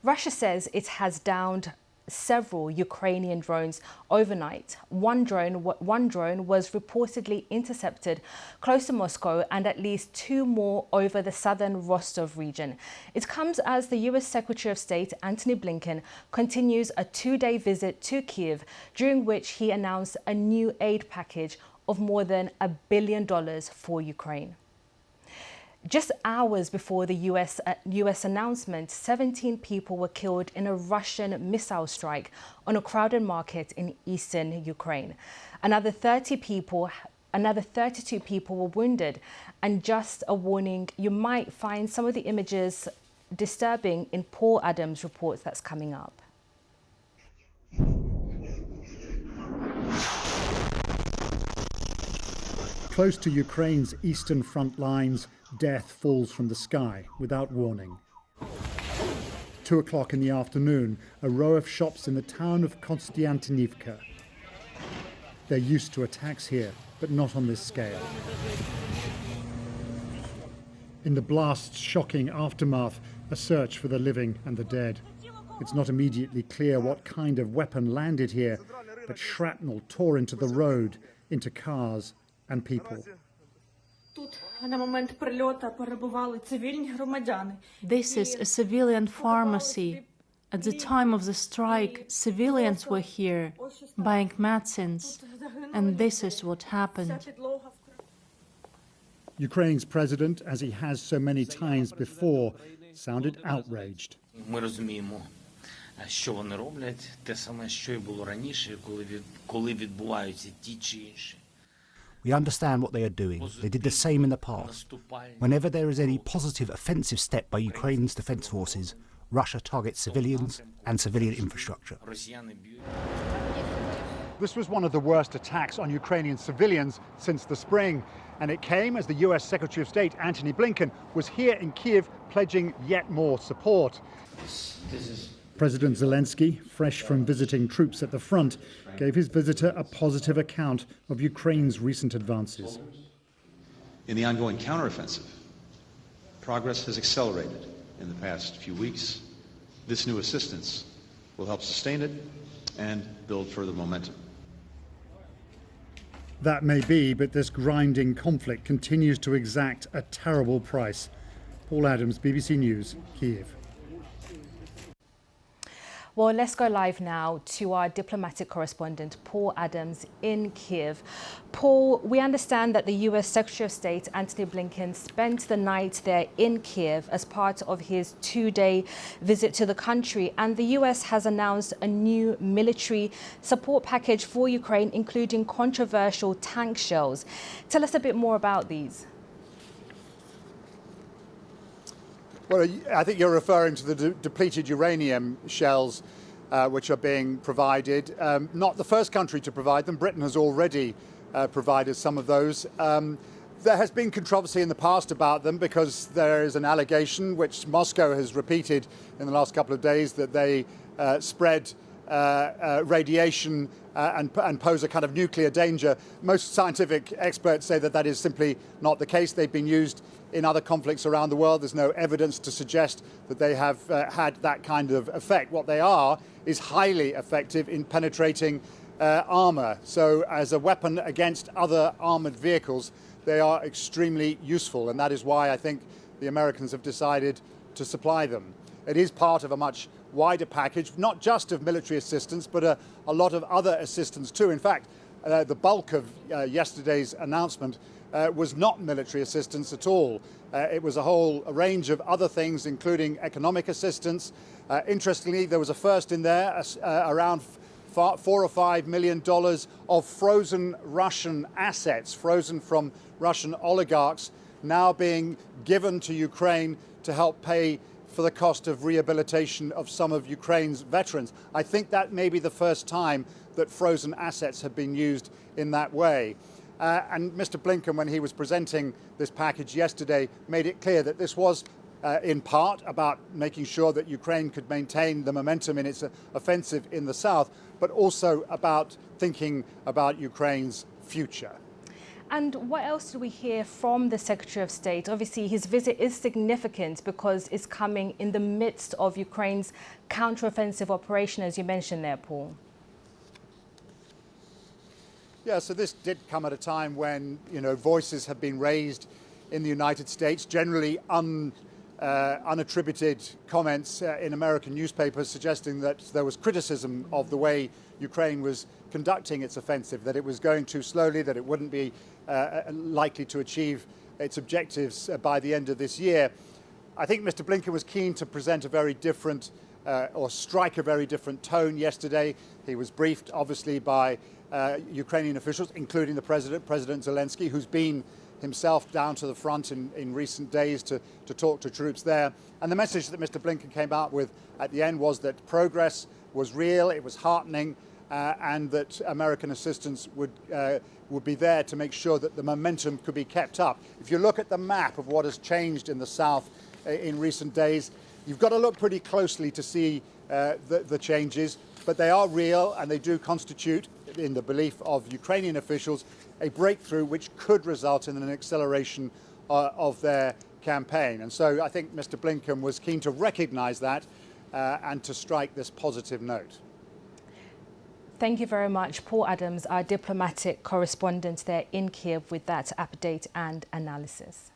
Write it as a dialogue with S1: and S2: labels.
S1: Russia says it has downed several Ukrainian drones overnight. One drone was reportedly intercepted close to Moscow and at least two more over the southern Rostov region. It comes as the US Secretary of State Antony Blinken continues a two-day visit to Kyiv, during which he announced a new aid package of more than $1 billion for Ukraine. Just hours before the US announcement, 17 people were killed in a Russian missile strike on a crowded market in eastern Ukraine. Another 32 people were wounded. And just a warning, you might find some of the images disturbing in Paul Adams' reports that's coming up.
S2: Close to Ukraine's eastern front lines, death falls from the sky without warning. 2 o'clock in the afternoon, a row of shops in the town of Kostyantynivka. They're used to attacks here, but not on this scale. In the blast's shocking aftermath, a search for the living and the dead. It's not immediately clear what kind of weapon landed here, but shrapnel tore into the road, into cars and people.
S3: This is a civilian pharmacy. At the time of the strike, civilians were here buying medicines, and this is what happened.
S2: Ukraine's president, as he has so many times before, sounded outraged.
S4: Що вони роблять, те саме, що й було раніше, коли відбуваються ті чи інші.
S5: We understand what they are doing. They did the same in the past. Whenever there is any positive offensive step by Ukraine's defence forces, Russia targets civilians and civilian infrastructure.
S2: This was one of the worst attacks on Ukrainian civilians since the spring, and it came as the US Secretary of State Antony Blinken was here in Kyiv pledging yet more support. President Zelensky, fresh from visiting troops at the front, gave his visitor a positive account of Ukraine's recent advances.
S6: In the ongoing counteroffensive, progress has accelerated in the past few weeks. This new assistance will help sustain it and build further momentum.
S2: That may be, but this grinding conflict continues to exact a terrible price. Paul Adams, BBC News, Kyiv.
S1: Well, let's go live now to our diplomatic correspondent, Paul Adams, in Kyiv. Paul, we understand that the US Secretary of State, Antony Blinken, spent the night there in Kyiv as part of his two-day visit to the country. And the US has announced a new military support package for Ukraine, including controversial tank shells. Tell us a bit more about these.
S7: Well, I think you're referring to the depleted uranium shells which are being provided. Not the first country to provide them. Britain has already provided some of those. There has been controversy in the past about them because there is an allegation which Moscow has repeated in the last couple of days that they spread radiation and pose a kind of nuclear danger. Most scientific experts say that that is simply not the case. They've been used in other conflicts around the world. There's no evidence to suggest that they have had that kind of effect. What they are is highly effective in penetrating armor. So as a weapon against other armored vehicles, they are extremely useful. And that is why I think the Americans have decided to supply them. It is part of a much wider package, not just of military assistance, but a lot of other assistance too. In fact, the bulk of yesterday's announcement was not military assistance at all. It was a whole range of other things, including economic assistance. Interestingly, there was a first in there, around $4 or $5 million of frozen Russian assets, frozen from Russian oligarchs, now being given to Ukraine to help pay for the cost of rehabilitation of some of Ukraine's veterans. I think that may be the first time that frozen assets have been used in that way. And Mr. Blinken, when he was presenting this package yesterday, made it clear that this was in part about making sure that Ukraine could maintain the momentum in its offensive in the south, but also about thinking about Ukraine's future.
S1: And what else do we hear from the Secretary of State? Obviously, his visit is significant because it's coming in the midst of Ukraine's counteroffensive operation, as you mentioned there, Paul.
S7: Yeah, so this did come at a time when, voices have been raised in the United States, generally unattributed comments in American newspapers suggesting that there was criticism of the way Ukraine was conducting its offensive, that it was going too slowly, that it wouldn't be likely to achieve its objectives by the end of this year. I think Mr. Blinken was keen to present a very different or strike a very different tone yesterday. He was briefed, obviously, by Ukrainian officials, including the President Zelensky, who's been himself down to the front in recent days to talk to troops there. And the message that Mr. Blinken came out with at the end was that progress was real, it was heartening, and that American assistance would be there to make sure that the momentum could be kept up. If you look at the map of what has changed in the south in recent days, you've got to look pretty closely to see the changes, but they are real and they do constitute, in the belief of Ukrainian officials, a breakthrough which could result in an acceleration of their campaign. And so I think Mr. Blinken was keen to recognize that and to strike this positive note.
S1: Thank you very much, Paul Adams, our diplomatic correspondent there in Kiev, with that update and analysis.